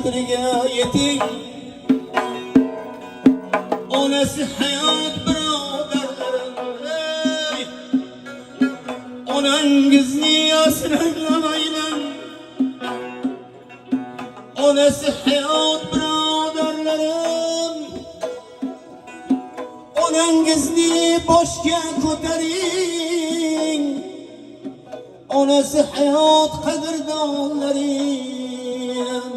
qadriga yeting. Onasi hayot birodarlarim, onangizni asranglamayman. Onasi hayot birodarlarim, onangizni boshga ko'taring. Onasi hayot qadrdonlarim.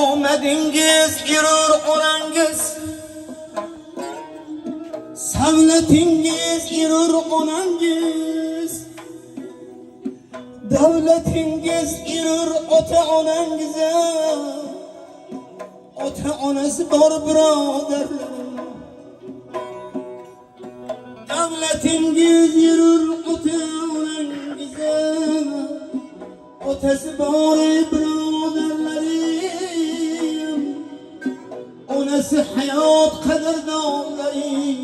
Omadingiz yurur onangiz, savlatingiz yurur onangiz, davlatingiz yurur ota onangize. Ota onasi bor birodarlarim, davlatingiz yurur ota onangize. Otasi bor birodarlarim, onasi hayot qadrdonlarim.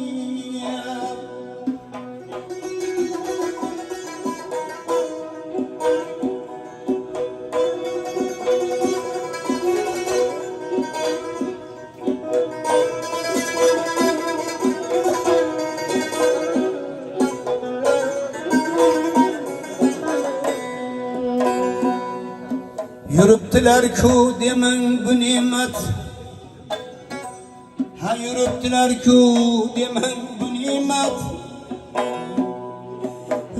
Yuribdilar-ku demang bu ne'mat, ha yuribdilar-ku demang bu ne'mat.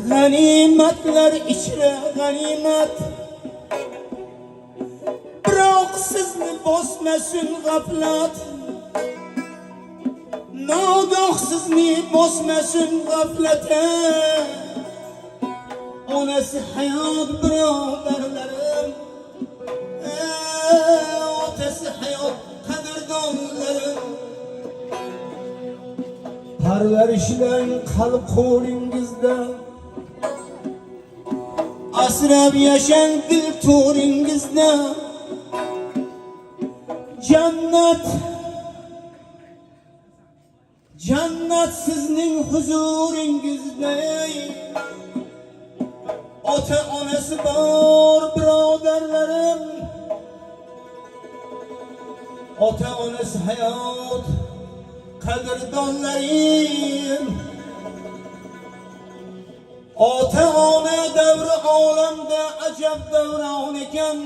G'animatlar ichra g'animat, biroq sizni bosmasin g'aflat. Nogoh sizni bosmasin g'aflat. Onasi hayot birodarlarim, otasi hayot qadrdonlarim. Parvarishlang qalb qo'lingizda, asrab yashang dil to'ringizda. Jannat sizning huzuringizda. Ota onasi bor birodarlarim, ota onasi hayot qadrdonlarim. Ota ona davri olamda ajab davron ekan.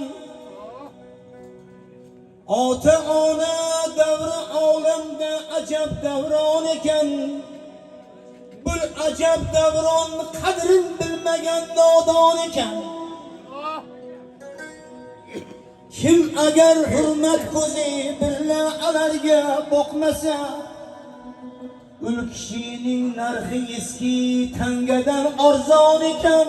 Ota ona davri olamda ajab davron ekan. Bu ajab davron qadrin bilmagan nodon ekan. Kim agar hurmat ko'zi billa alarga boqmasa, ul kishining narxi eski tangadan arzon ekan.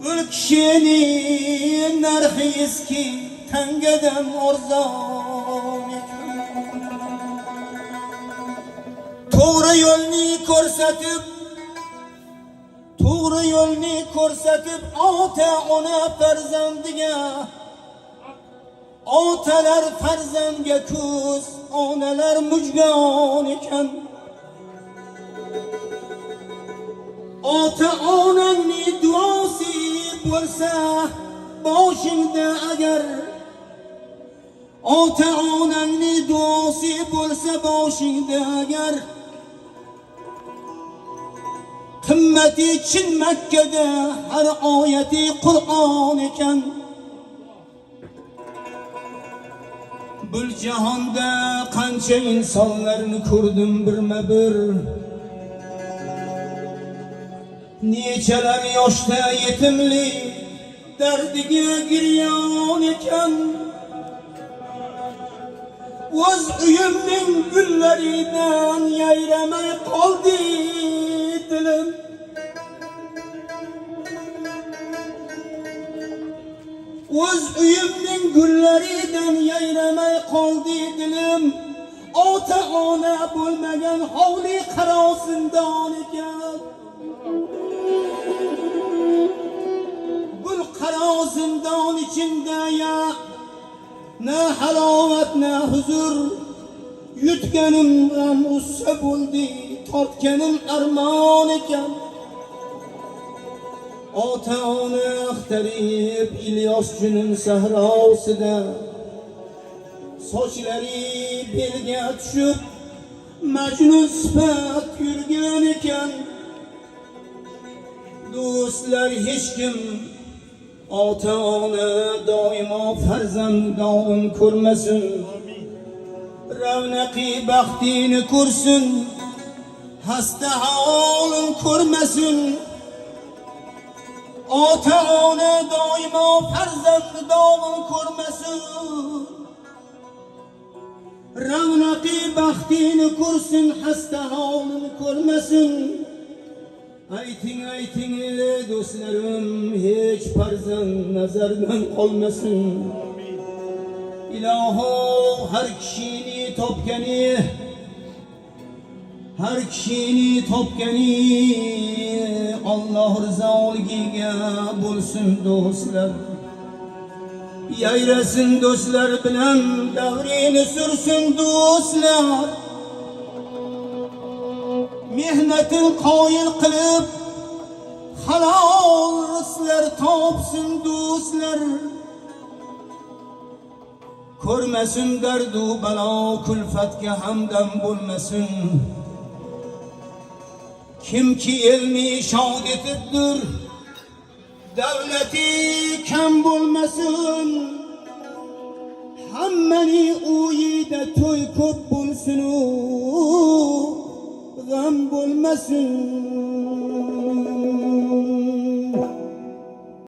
Ul kishining narxi eski tangadan arzon ekan. To'g'ri yo'lni ko'rsatib ota ona farzandiga, otalar farzandga ko'z, onalar mujgon ekan. Ota onangni duosi bo'lsa boshingda agar, ota onangni duosi bo'lsa boshingda agar, qimmati chin Makkada har oyati Qur'on ekan. Bu jahonda qancha insonlarni ko'rdim birma-bir. Nechalar yoshda yetimlik dardiga giryon ekan. o'z uyimning gullaridan yayramay qoldi dilim. O'z uyimning gullaridan yayramay qoldi dilim. Ota ona bo'lmagan hovli qaro zindon ekan. Gul qaro zindon içinde ya ne halovat ne huzur. Yutganim g'am ussa bo'ldi, tortganim armon ekan. Ota ona axtarib İlyos Junun sahrosida sochlari belga tushib Majnun sifat yurgan ekan. Do'stlar hech kim ota ona doimo farzandon ko'rmasin. Ravnaqi baxtini ko'rsin, hasta holin ko'rmasin. Ota ona doimo farzandon ko'rmasin. Ravnaqi baxtini ko'rsin, hasta holin ko'rmasin. Ayting ayting do'stlarim, hech farzand nazardan qolmasin. İlaho har kishini topgani Allah rizoligiga bo'lsin do'stlar. Yayrasin do'stlar bilan davrini sursin do'stlar. Mehnatin qoyil qilib halol rizqlar topsin do'stlar. Ko'rmasin dardu balo, kulfatga hamdam bo'lmasin. Kimki elmi shogirddir, davlati kam bo'lmasin. Hammani uyida to'y ko'p bo'lsin, g'am bo'lmasin.